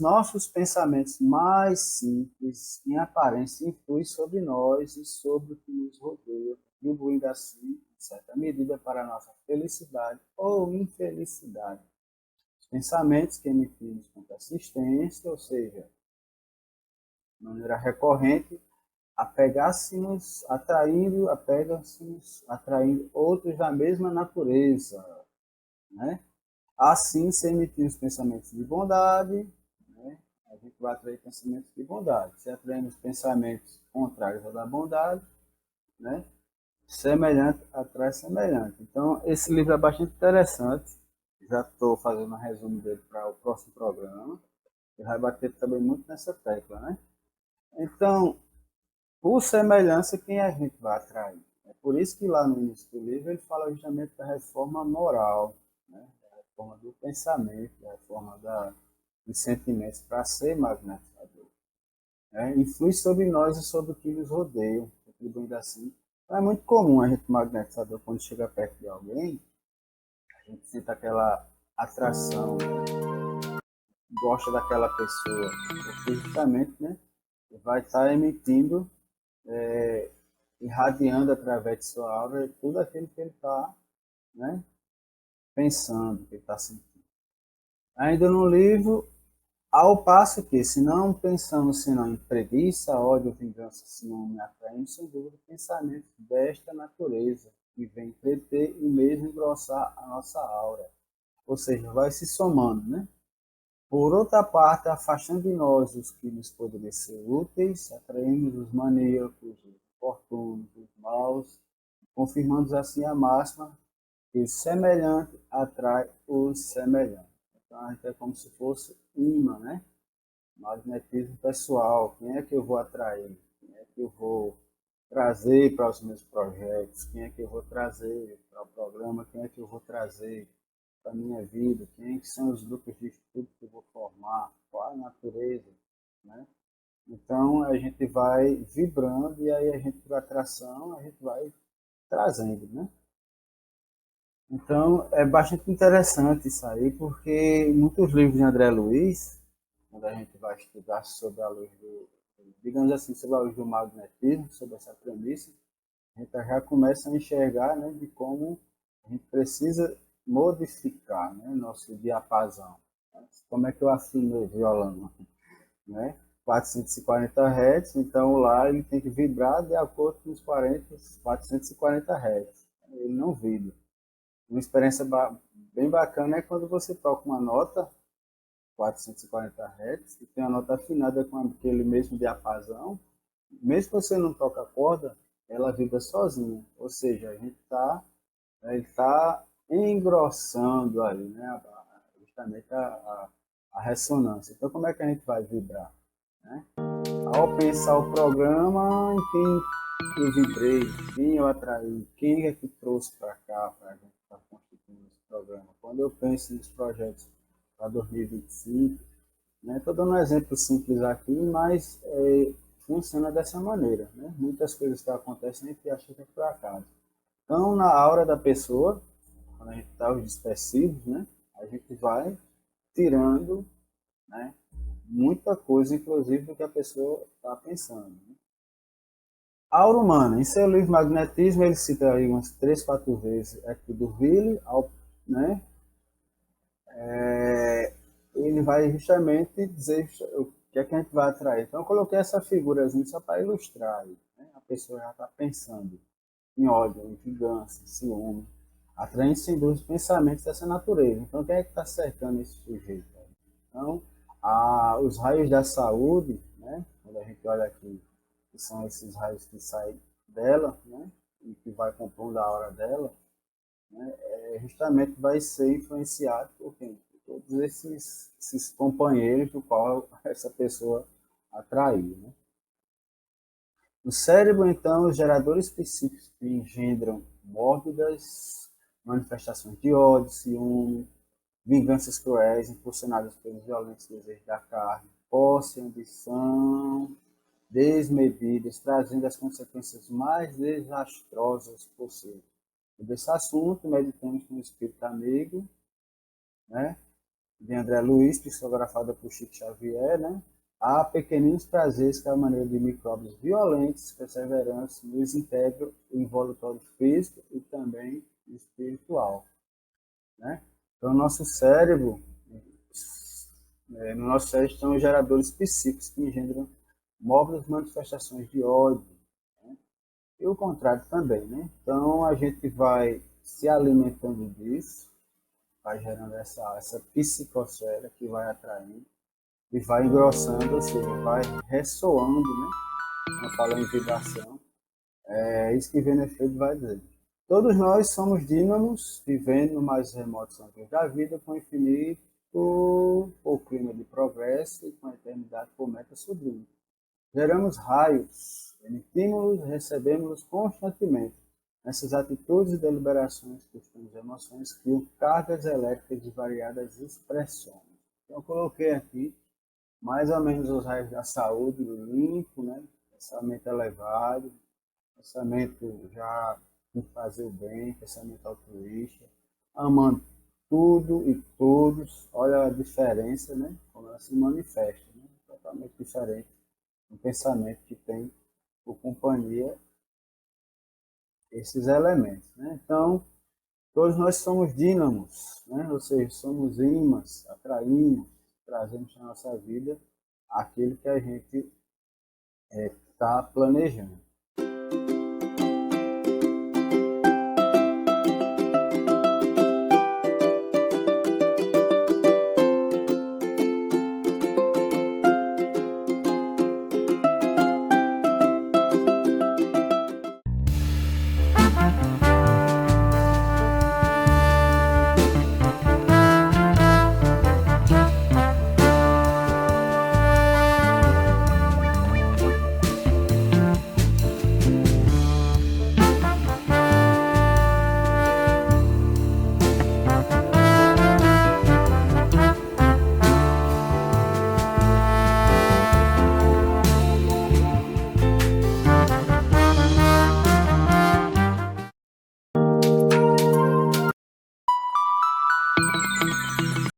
nossos pensamentos mais simples, em aparência, influem sobre nós e sobre o que nos rodeia, contribuindo assim, em certa medida, para a nossa felicidade ou infelicidade. Os pensamentos que emitimos com persistência, ou seja, de maneira recorrente, atraindo outros da mesma natureza, né? Assim, se emitirmos pensamentos de bondade, né, a gente vai atrair pensamentos de bondade. Se atrairmos pensamentos contrários ao da bondade, né, semelhante atrai semelhante. Então, esse livro é bastante interessante. Já estou fazendo um resumo dele para o próximo programa. E vai bater também muito nessa tecla, né? Então, por semelhança, quem a gente vai atrair? É por isso que lá no início do livro ele fala justamente da reforma moral, né? Da reforma do pensamento, da reforma dos sentimentos para ser magnetizador. Né? Influi sobre nós e sobre o que nos rodeia, contribuindo assim. Então, é muito comum a gente magnetizador, quando chega perto de alguém, a gente sente aquela atração, gosta daquela pessoa, porque justamente, né, vai estar emitindo, irradiando através de sua aura tudo aquilo que ele está, né, pensando, que ele está sentindo. Ainda no livro, ao passo que, se não pensamos senão em preguiça, ódio, vingança, ciúme, atraímos sem dúvida pensamentos desta natureza, que vem entreter e mesmo engrossar a nossa aura. Ou seja, vai se somando, né? Por outra parte, afastando de nós os que nos poderiam ser úteis, atraímos os maníacos, os importunos, os maus, confirmando assim a máxima que o semelhante atrai os semelhantes. Então, a gente é como se fosse imã, né? Magnetismo pessoal. Quem é que eu vou atrair? Quem é que eu vou trazer para os meus projetos? Quem é que eu vou trazer para o programa? Quem é que eu vou trazer para a minha vida? Quem é que são os grupos de estudo que eu vou formar? Qual a natureza? Né? Então, a gente vai vibrando e aí a gente, por atração, a gente vai trazendo, né? Então, é bastante interessante isso aí, porque muitos livros de André Luiz, quando a gente vai estudar sobre a luz do, digamos assim, sobre a luz do magnetismo, sobre essa premissa, a gente já começa a enxergar, né, de como a gente precisa modificar, né, nosso diapasão. Como é que eu afino o violão, né? 440 Hz, então lá ele tem que vibrar de acordo com os 440 Hz. Ele não vibra. Uma experiência bem bacana é quando você toca uma nota 440 Hz e tem a nota afinada com aquele mesmo diapasão, mesmo que você não toque a corda, ela vibra sozinha. Ou seja, a gente está engrossando ali, né, justamente a ressonância. Então, como é que a gente vai vibrar? Né? Ao pensar o programa, em quem eu vibrei, quem eu atraí, quem é que trouxe para cá, para a gente estar constituindo esse programa. Quando eu penso nos projetos para 2025, né, estou dando um exemplo simples aqui, mas funciona dessa maneira. Né? Muitas coisas que acontecem a gente acha que é por acaso. Então, na aura da pessoa, quando a gente está os dispersivos, né, a gente vai tirando, né, muita coisa, inclusive, do que a pessoa está pensando. Né? Aura humana. Em seu livro Magnetismo, ele cita aí umas 3, 4 vezes Durville, né? Ele vai justamente dizer o que é que a gente vai atrair. Então, eu coloquei essa figurazinha só para ilustrar. Né? A pessoa já está pensando em ódio, em vingança, em ciúme, atraindo sem dúvida pensamentos dessa natureza. Então, quem é que está cercando esse sujeito? Então, os raios da saúde, né? Quando a gente olha aqui, que são esses raios que saem dela, né? E que vai compondo a hora dela, né? Justamente vai ser influenciado por quem? Por todos esses companheiros do qual essa pessoa atraiu, né? No cérebro, então, os geradores psíquicos que engendram mórbidas manifestações de ódio, ciúme, vinganças cruéis impulsionadas pelos violentos desejos da carne, posse e ambição desmedidas, trazendo as consequências mais desastrosas possíveis. Sobre esse assunto, meditamos com o espírito amigo, né? de André Luiz, psicografada por Chico Xavier, né? Há pequeninos prazeres que, à maneira de micróbios violentos, perseverantes, nos integram o envoltório físico e também espiritual, né? Então, no nosso cérebro estão os geradores psíquicos que engendram móveis manifestações de ódio, né? E o contrário também, né? Então, a gente vai se alimentando disso, vai gerando essa psicosfera que vai atraindo e vai engrossando, ou seja, vai ressoando, né? Não fala em vibração. É isso que Venefredo vai dizer. Todos nós somos dínamos, vivendo no mais remotos âmbitos da vida, com infinito o clima de progresso e com a eternidade por meta sublime. Geramos raios, emitimos-los, recebemos-los constantemente. Nessas atitudes e deliberações, costumes e emoções criam cargas elétricas de variadas expressões. Então, eu coloquei aqui mais ou menos os raios da saúde, do limpo, né? Pensamento elevado, pensamento já em fazer o bem, pensamento altruísta, amando tudo e todos. Olha a diferença, né? Como ela se manifesta, né? Totalmente diferente do pensamento que tem por companhia esses elementos, né? Então, todos nós somos dínamos, né? Ou seja, somos ímãs, atraímos, trazemos na nossa vida aquilo que a gente está planejando.